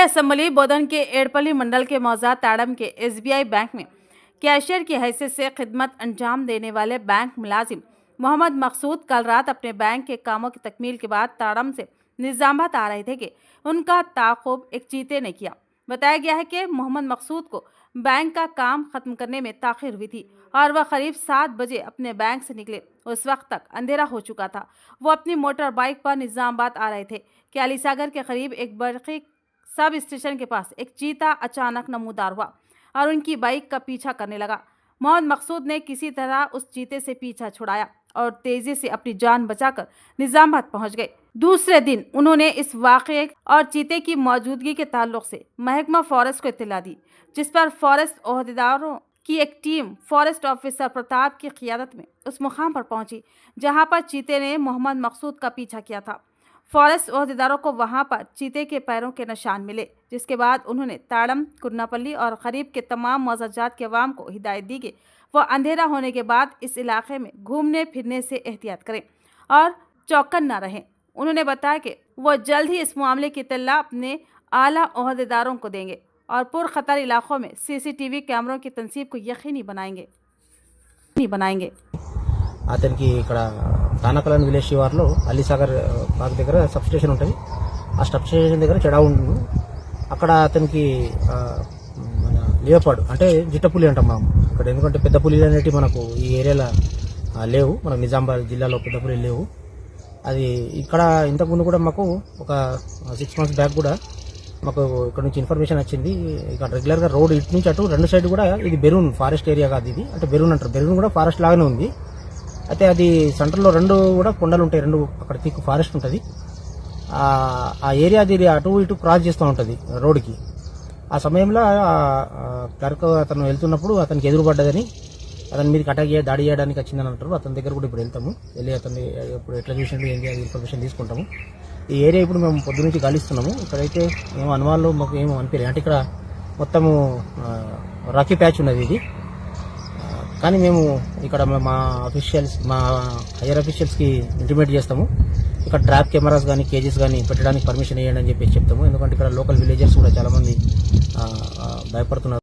Mumbai assembly बोधन के एड़पल्ली मंडल के मौजा ताड़म के एसबीआई बैंक में कैशियर की हैसियत से खिदमत अंजाम देने वाले बैंक मुलाजिम मोहम्मद मकसूद कल रात अपने बैंक के कामों की तकमील के बाद ताड़म से निजामाबाद आ रहे थे कि उनका ताक़ुब एक चीते ने किया। बताया गया है कि मोहम्मद मकसूद को बैंक का काम खत्म करने में ताख़िर हुई थी और वह करीब 7 बजे अपने बैंक से निकले। उस वक्त तक अंधेरा हो चुका था। वो अपनी मोटर बाइक पर निजामाबाद आ रहे थे कि अलीसागर के करीब एक बरकी सब स्टेशन के पास एक चीता अचानक नमूदार हुआ और उनकी बाइक का पीछा करने लगा। मोहम्मद मकसूद ने किसी तरह उस चीते से पीछा छुड़ाया और तेजी से अपनी जान बचाकर निजामाबाद पहुंच गए। दूसरे दिन उन्होंने इस वाक़ये और चीते की मौजूदगी के ताल्लुक से महकमा फॉरेस्ट को इत्तला दी, जिस पर फॉरेस्ट ओहदेदारों की एक टीम फॉरेस्ट ऑफिसर प्रताप की क़ियादत में उस मुकाम पर पहुंची जहां पर चीते ने मोहम्मद मकसूद का पीछा किया था। फॉरेस्ट ओहदेदारों को वहां पर चीते के पैरों के निशान मिले, जिसके बाद उन्होंने ताड़म, कुरनापल्ली और करीब के तमाम मौजाजात के अवाम को हिदायत दी कि वह अंधेरा होने के बाद इस इलाके में घूमने फिरने से एहतियात करें और चौकन न रहें। उन्होंने बताया कि वह जल्द ही इस मामले की इत्तला अपने आला ओहदेदारों को देंगे और पुरखतर इलाकों में सीसीटीवी कैमरों की तनसीब को यकीनी बनाएंगे। అతనికి ఇక్కడ తానకలన్ విలేజ్ శివార్లో అలీసాగర్ పార్క్ దగ్గర సబ్ స్టేషన్ ఉంటుంది. ఆ సబ్ స్టేషన్ దగ్గర చెడా ఉంటుంది. అక్కడ అతనికి మన లేపాడు అంటే జిట్టపులి అంటాం మనం ఇక్కడ. ఎందుకంటే పెద్ద పులిలు అనేవి మనకు ఈ ఏరియాలో లేవు. మన నిజామాబాద్ జిల్లాలో పెద్ద పులిలు లేవు. అది ఇక్కడ ఇంతకుముందు కూడా మాకు ఒక 6 months బ్యాక్ కూడా మాకు ఇక్కడ నుంచి ఇన్ఫర్మేషన్ వచ్చింది. ఇక్కడ రెగ్యులర్గా రోడ్ ఇటు నుంచి అటు రెండు సైడ్ కూడా ఇది బెరూన్ ఫారెస్ట్ ఏరియా కాదు, ఇది అంటే బెరూన్ అంటారు. బెరూన్ కూడా ఫారెస్ట్ లాగానే ఉంది. అయితే అది సెంటర్లో రెండు కూడా కొండలు ఉంటాయి, రెండు అక్కడ థిక్ ఫారెస్ట్ ఉంటుంది. ఆ ఏరియా అది అటు ఇటు క్రాస్ చేస్తూ ఉంటుంది రోడ్డుకి. ఆ సమయంలో క్లర్క్ అతను వెళ్తున్నప్పుడు అతనికి ఎదురుపడ్డదని, అతని మీదకి దాడి చేయడానికి వచ్చిందని అంటారు. అతని దగ్గర కూడా ఇప్పుడు వెళ్తాము, వెళ్ళి అతన్ని ఇప్పుడు ఎట్లా చూసినట్టు ఏంటి అది ఇన్ఫర్మేషన్ తీసుకుంటాము. ఈ ఏరియా ఇప్పుడు మేము పొద్దు నుంచి గాలిస్తున్నాము. ఇక్కడైతే ఏమో అనుమానాలు మాకు ఏమో అనిపించలేదు. అంటే ఇక్కడ మొత్తము రాకీ ప్యాచ్ ఉన్నది ఇది. కానీ మేము ఇక్కడ మా అఫీషియల్స్, మా హైయర్ అఫీషియల్స్కి ఇంటిమేట్ చేస్తాము. ఇక్కడ ట్రాప్ కెమెరాస్ కానీ కేజెస్ కానీ పెట్టడానికి పర్మిషన్ ఇవ్వండి అని చెప్పేసి చెప్తాము. ఎందుకంటే ఇక్కడ లోకల్ విలేజర్స్ కూడా చాలామంది భయపడుతున్నారు.